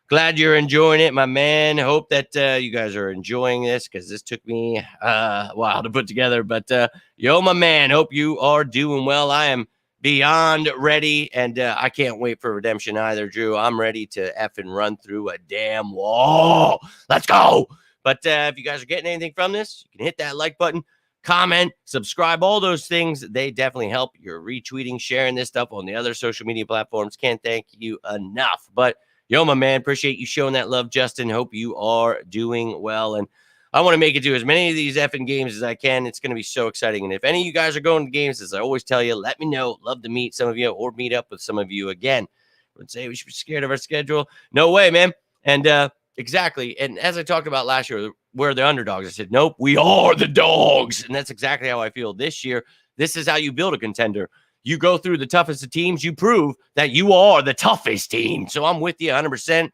glad you're enjoying it, my man. Hope that you guys are enjoying this because this took me a while to put together. But, yo, my man, hope you are doing well. I am beyond ready, and I can't wait for redemption either, Drew. I'm ready to effing run through a damn wall. Let's go. But if you guys are getting anything from this, you can hit that like button, comment, subscribe, all those things. They definitely help. You're retweeting, sharing this stuff on the other social media platforms. Can't thank you enough. But yo, my man, appreciate you showing that love, Justin. Hope you are doing well. And I want to make it to as many of these effing games as I can. It's going to be so exciting. And if any of you guys are going to games, as I always tell you, let me know. Love to meet some of you or meet up with some of you again. I would say we should be scared of our schedule. No way, man. And exactly. And as I talked about last year, we're the underdogs. I said, nope, we are the dogs. And that's exactly how I feel this year. This is how you build a contender. You go through the toughest of teams. You prove that you are the toughest team. So I'm with you 100%.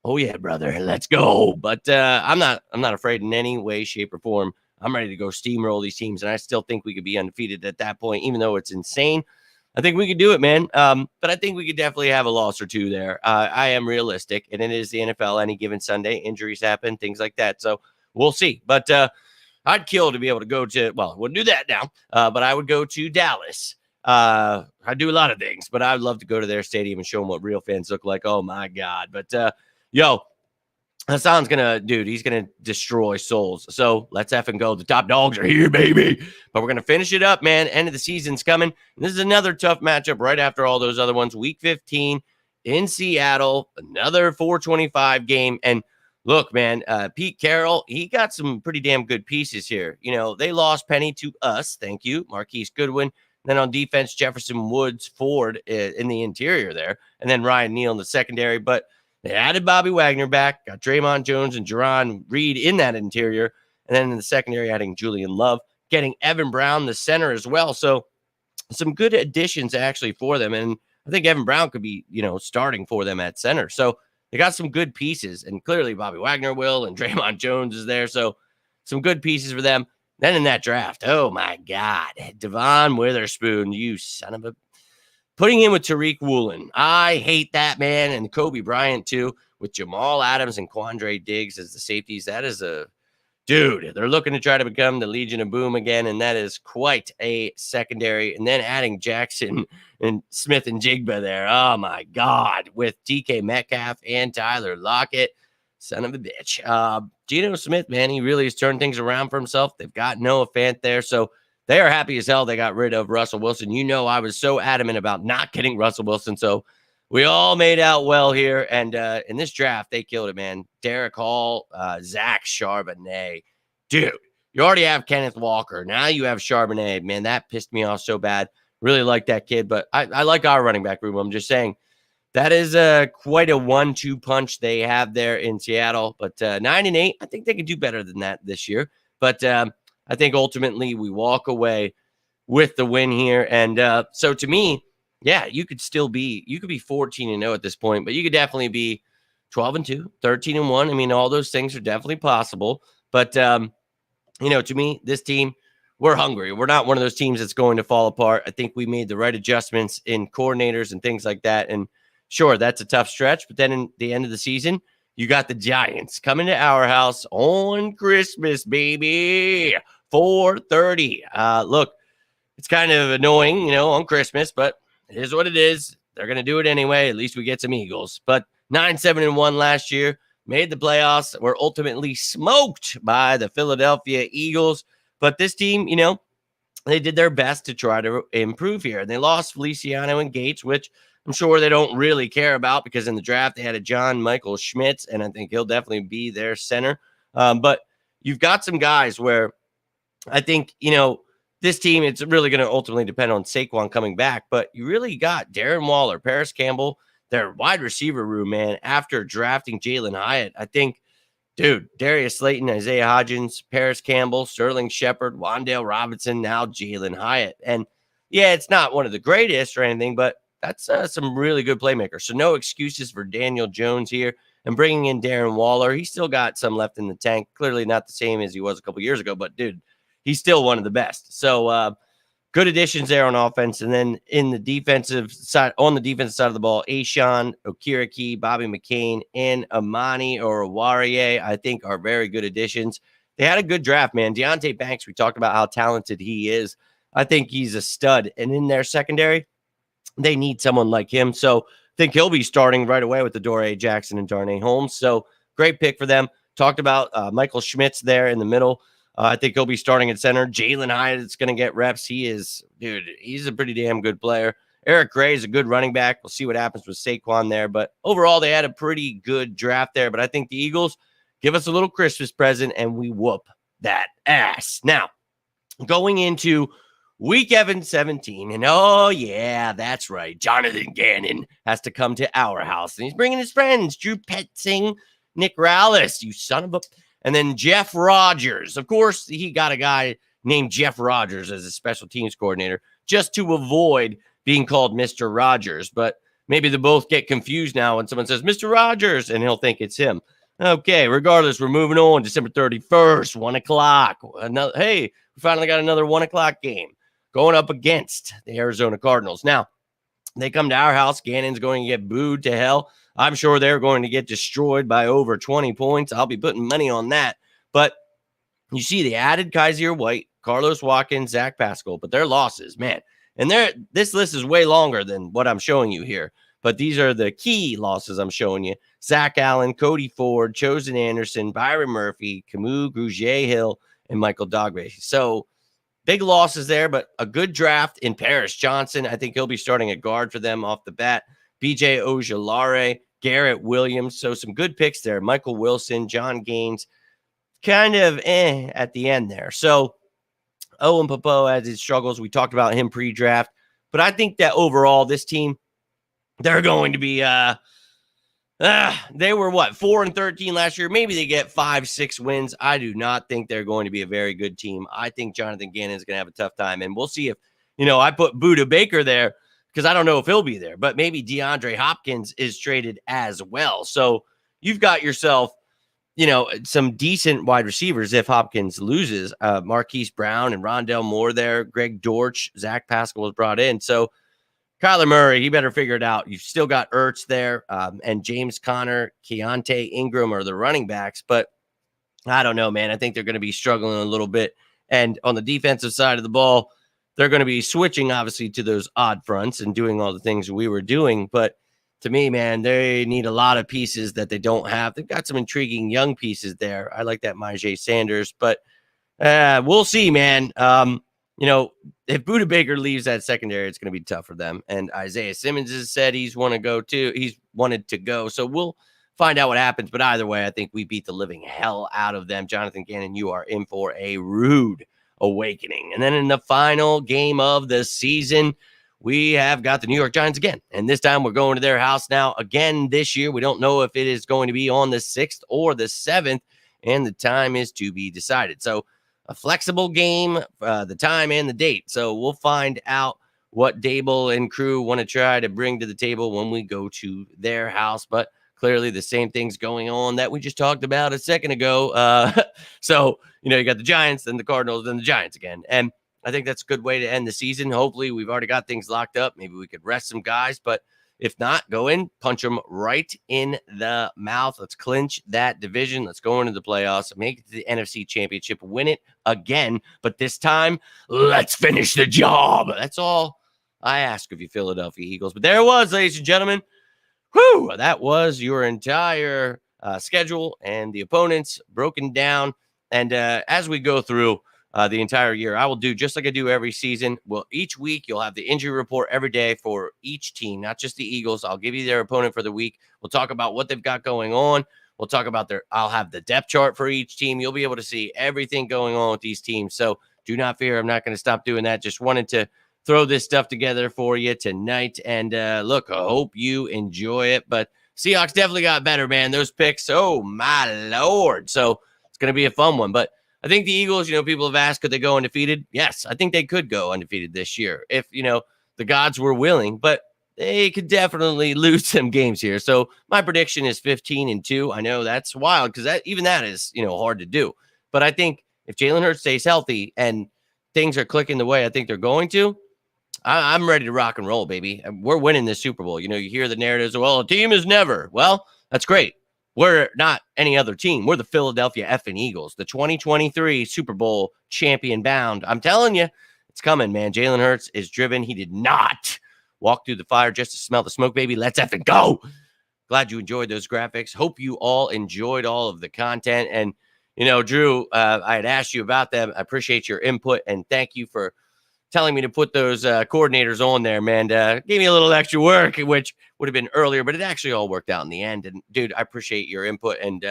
Oh, yeah, brother. Let's go. But I'm not afraid in any way, shape, or form. I'm ready to go steamroll these teams. And I still think we could be undefeated at that point, even though it's insane. I think we could do it, man. But I think we could definitely have a loss or two there. I am realistic, and it is the NFL any given Sunday. Injuries happen, things like that. So we'll see. But I'd kill to be able to go to, well, I wouldn't do that now, but I would go to Dallas. I do a lot of things, but I would love to go to their stadium and show them what real fans look like. Oh, my God. But, yo, Hassan's he's going to destroy souls. So let's effing go. The top dogs are here, baby. But we're going to finish it up, man. End of the season's coming. And this is another tough matchup right after all those other ones. Week 15 in Seattle, another 425 game. And look, man, Pete Carroll, he got some pretty damn good pieces here. They lost Penny to us. Thank you. Marquise Goodwin. Then on defense, Jefferson Woods Ford in the interior there. And then Ryan Neal in the secondary. But they added Bobby Wagner back, got Draymond Jones and Jerron Reed in that interior. And then in the secondary, adding Julian Love, getting Evan Brown, the center as well. So some good additions actually for them. And I think Evan Brown could be, starting for them at center. So they got some good pieces. And clearly Bobby Wagner will, and Draymond Jones is there. So some good pieces for them. Then in that draft, oh, my God, Devon Witherspoon, you son of a... Putting him with Tariq Woolen. I hate that, man. And Kobe Bryant, too, with Jamal Adams and Quandre Diggs as the safeties. That is a... Dude, they're looking to try to become the Legion of Boom again, and that is quite a secondary. And then adding Jackson and Smith and Jigba there. Oh, my God, with DK Metcalf and Tyler Lockett. Son of a bitch. Geno Smith, man, he really has turned things around for himself. They've got Noah Fant there, so they are happy as hell they got rid of Russell Wilson. I was so adamant about not getting Russell Wilson, so we all made out well here. And in this draft, they killed it, man. Derek Hall, Zach Charbonnet. Dude, you already have Kenneth Walker. Now you have Charbonnet. Man, that pissed me off so bad. Really like that kid, but I like our running back room. I'm just saying. That is quite a 1-2 punch they have there in Seattle. But 9-8, I think they could do better than that this year. But I think ultimately we walk away with the win here. And so to me, yeah, you could be 14-0 at this point, but you could definitely be 12-2, 13-1. I mean, all those things are definitely possible. But, to me, this team, we're hungry. We're not one of those teams that's going to fall apart. I think we made the right adjustments in coordinators and things like that. And sure, that's a tough stretch, but then in the end of the season, you got the Giants coming to our house on Christmas, baby, 4:30. Look, it's kind of annoying, on Christmas, but it is what it is. They're going to do it anyway. At least we get some Eagles. But 9-7-1 last year, made the playoffs, were ultimately smoked by the Philadelphia Eagles. But this team, they did their best to try to improve here. And they lost Feliciano and Gates, which I'm sure they don't really care about because in the draft they had a John Michael Schmitz, and I think he'll definitely be their center. But you've got some guys where I think, this team, it's really going to ultimately depend on Saquon coming back. But you really got Darren Waller, Paris Campbell, their wide receiver room, man, after drafting Jalen Hyatt. I think, dude, Darius Slayton, Isaiah Hodgins, Paris Campbell, Sterling Shepard, Wan'Dale Robinson, now Jalen Hyatt. And yeah, it's not one of the greatest or anything, but that's some really good playmakers. So no excuses for Daniel Jones here. And bringing in Darren Waller, he's still got some left in the tank. Clearly not the same as he was a couple years ago, but dude, he's still one of the best. So good additions there on offense. And then on the defensive side of the ball, Ashawn, Okiriki, Bobby McCain, and Amani or Warrior, I think are very good additions. They had a good draft, man. Deonte Banks, we talked about how talented he is. I think he's a stud. And in their secondary, they need someone like him. So I think he'll be starting right away with the Adoree Jackson and Darnay Holmes. So great pick for them. Talked about Michael Schmitz there in the middle. I think he'll be starting at center. Jalen Hyatt is going to get reps. He's a pretty damn good player. Eric Gray is a good running back. We'll see what happens with Saquon there. But overall, they had a pretty good draft there. But I think the Eagles give us a little Christmas present, and we whoop that ass. Now, going into Week 17, and oh, yeah, that's right. Jonathan Gannon has to come to our house, and he's bringing his friends, Drew Petzing, Nick Rallis, you son of a... And then Jeff Rogers. Of course, he got a guy named Jeff Rogers as a special teams coordinator just to avoid being called Mr. Rogers. But maybe they both get confused now when someone says Mr. Rogers, and he'll think it's him. Okay, regardless, we're moving on. December 31st, 1 o'clock. Hey, we finally got another 1 o'clock game going up against the Arizona Cardinals. Now, they come to our house. Gannon's going to get booed to hell. I'm sure they're going to get destroyed by over 20 points. I'll be putting money on that. But you see, they added Kaiser White, Carlos Watkins, Zach Pascal, but their losses, man. And this list is way longer than what I'm showing you here. But these are the key losses I'm showing you. Zach Allen, Cody Ford, Chosen Anderson, Byron Murphy, Camus Grugier Hill, and Michael Dogbe. So big losses there, but a good draft in Paris Johnson. I think he'll be starting at guard for them off the bat. BJ Ojulari, Garrett Williams. So some good picks there. Michael Wilson, John Gaines, kind of at the end there. So Owen Popo has his struggles. We talked about him pre-draft. But I think that overall, this team, they're going to be they were 4-13 last year. Maybe they get 5-6 wins. I do not think they're going to be a very good team. I think Jonathan Gannon is going to have a tough time. And we'll see if, I put Buda Baker there because I don't know if he'll be there. But maybe DeAndre Hopkins is traded as well. So you've got yourself, some decent wide receivers if Hopkins loses. Marquise Brown and Rondell Moore there. Greg Dortch, Zach Pascal was brought in. So Kyler Murray, he better figure it out. You've still got Ertz there, and James Conner, Keontae Ingram are the running backs. But I don't know, man. I think they're going to be struggling a little bit. And on the defensive side of the ball, they're going to be switching, obviously, to those odd fronts and doing all the things we were doing. But to me, man, they need a lot of pieces that they don't have. They've got some intriguing young pieces there. I like that Myjai Sanders. But we'll see, man. If Buda Baker leaves that secondary, it's going to be tough for them. And Isaiah Simmons has said he's wanted to go. So we'll find out what happens. But either way, I think we beat the living hell out of them. Jonathan Gannon, you are in for a rude awakening. And then in the final game of the season, we have got the New York Giants again. And this time we're going to their house now again this year. We don't know if it is going to be on the 6th or the 7th. And the time is to be decided. So a flexible game, the time and the date. So we'll find out what Dable and crew want to try to bring to the table when we go to their house. But clearly the same things going on that we just talked about a second ago. So, you got the Giants, then the Cardinals, then the Giants again. And I think that's a good way to end the season. Hopefully we've already got things locked up. Maybe we could rest some guys, but if not, go in, punch them right in the mouth. Let's clinch that division. Let's go into the playoffs, make it to the NFC Championship, win it again. But this time, let's finish the job. That's all I ask of you, Philadelphia Eagles. But there it was, ladies and gentlemen. Whew, that was your entire schedule and the opponents broken down. And as we go through, the entire year. I will do just like I do every season. Well, each week you'll have the injury report every day for each team, not just the Eagles. I'll give you their opponent for the week. We'll talk about what they've got going on. We'll talk about I'll have the depth chart for each team. You'll be able to see everything going on with these teams. So do not fear. I'm not going to stop doing that. Just wanted to throw this stuff together for you tonight. And look, I hope you enjoy it. But Seahawks definitely got better, man. Those picks, oh my Lord. So it's going to be a fun one. But I think the Eagles, people have asked, could they go undefeated? Yes, I think they could go undefeated this year if, the gods were willing. But they could definitely lose some games here. So my prediction is 15-2. I know that's wild because that is, hard to do. But I think if Jalen Hurts stays healthy and things are clicking the way I think they're going to, I'm ready to rock and roll, baby. We're winning this Super Bowl. You hear the narratives, well, a team is never. Well, that's great. We're not any other team. We're the Philadelphia effing Eagles, the 2023 Super Bowl champion bound. I'm telling you, it's coming, man. Jalen Hurts is driven. He did not walk through the fire just to smell the smoke, baby. Let's effing go. Glad you enjoyed those graphics. Hope you all enjoyed all of the content. And, Drew, I had asked you about them. I appreciate your input, and thank you for telling me to put those coordinators on there, man. Gave me a little extra work, which would have been earlier, but it actually all worked out in the end. And, dude, I appreciate your input. And,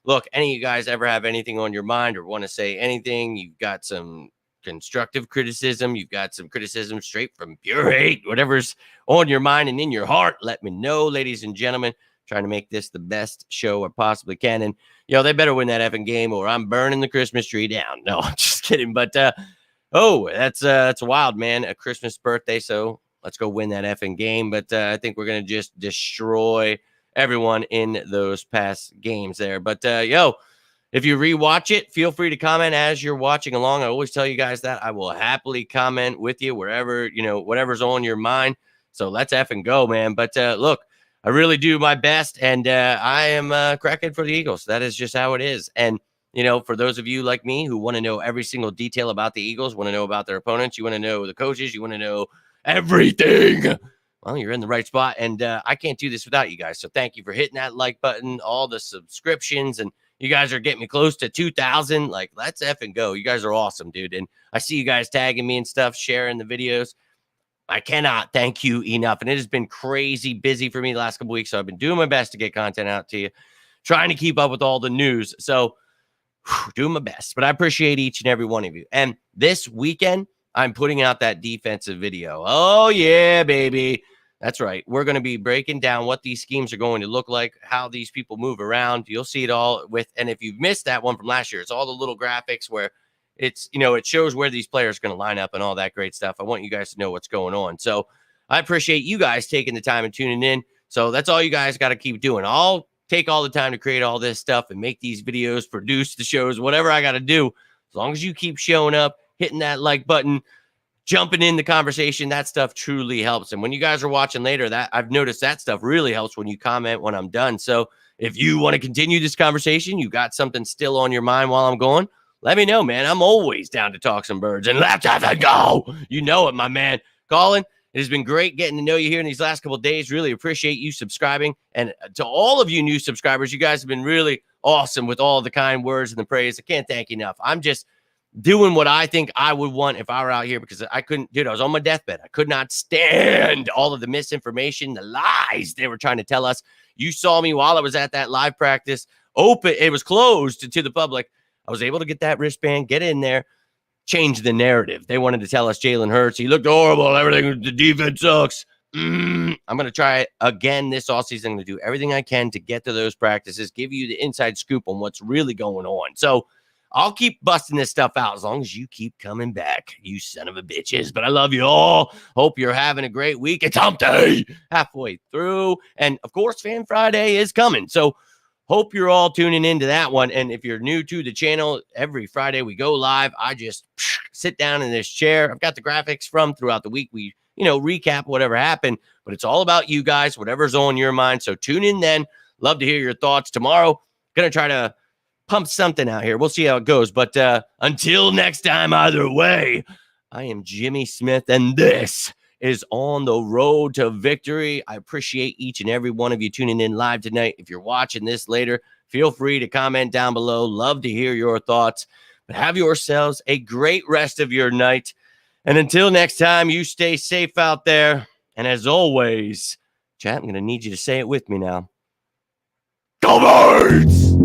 look, any of you guys ever have anything on your mind or want to say anything, you've got some constructive criticism, you've got some criticism straight from pure hate, whatever's on your mind and in your heart, let me know, ladies and gentlemen. Trying to make this the best show I possibly can. And, they better win that effing game or I'm burning the Christmas tree down. No, I'm just kidding. But, that's wild, man. A Christmas birthday. So let's go win that effing game. But I think we're going to just destroy everyone in those past games there. But, if you rewatch it, feel free to comment as you're watching along. I always tell you guys that I will happily comment with you wherever, whatever's on your mind. So let's effing go, man. But look, I really do my best, and I am cracking for the Eagles. That is just how it is. And, for those of you like me who want to know every single detail about the Eagles, want to know about their opponents, you want to know the coaches, you want to know everything, well, you're in the right spot. And I can't do this without you guys. So thank you for hitting that like button, all the subscriptions, and you guys are getting me close to 2,000. Like, let's effing go. You guys are awesome, dude. And I see you guys tagging me and stuff, sharing the videos. I cannot thank you enough. And it has been crazy busy for me the last couple weeks. So I've been doing my best to get content out to you, trying to keep up with all the news. So doing my best. But I appreciate each and every one of you. And this weekend, I'm putting out that defensive video. Oh, yeah, baby. That's right. We're going to be breaking down what these schemes are going to look like, how these people move around. You'll see it all and if you've missed that one from last year, it's all the little graphics where it's, it shows where these players are going to line up and all that great stuff. I want you guys to know what's going on. So I appreciate you guys taking the time and tuning in. So that's all you guys got to keep doing. I'll take all the time to create all this stuff and make these videos, produce the shows, whatever I got to do. As long as you keep showing up, hitting that like button, jumping in the conversation, that stuff truly helps. And when you guys are watching later, that I've noticed that stuff really helps when you comment when I'm done. So if you want to continue this conversation, you got something still on your mind while I'm going, let me know, man. I'm always down to talk some birds and let's have it go. You know it, my man. Colin, it has been great getting to know you here in these last couple of days. Really appreciate you subscribing. And to all of you new subscribers, you guys have been really awesome with all the kind words and the praise. I can't thank you enough. I'm just doing what I think I would want if I were out here because I couldn't, dude, I was on my deathbed. I could not stand all of the misinformation, the lies they were trying to tell us. You saw me while I was at that live practice. It was closed to the public. I was able to get that wristband, get in there, change the narrative. They wanted to tell us Jalen Hurts, he looked horrible. Everything, the defense sucks. I'm going to try it again this offseason. I'm going to do everything I can to get to those practices, give you the inside scoop on what's really going on. So I'll keep busting this stuff out as long as you keep coming back, you son of a bitches. But I love you all. Hope you're having a great week. It's hump day halfway through. And, of course, Fan Friday is coming. So hope you're all tuning into that one. And if you're new to the channel, every Friday we go live. I just sit down in this chair. I've got the graphics from throughout the week. We, recap whatever happened. But it's all about you guys, whatever's on your mind. So tune in then. Love to hear your thoughts. Tomorrow, going to try to pump something out here. We'll see how it goes. But until next time, either way, I am Jimmy Smith, and this is On the Road to Victory. I appreciate each and every one of you tuning in live tonight. If you're watching this later, feel free to comment down below. Love to hear your thoughts. But have yourselves a great rest of your night. And until next time, you stay safe out there. And as always, chat, I'm going to need you to say it with me now. Go Birds!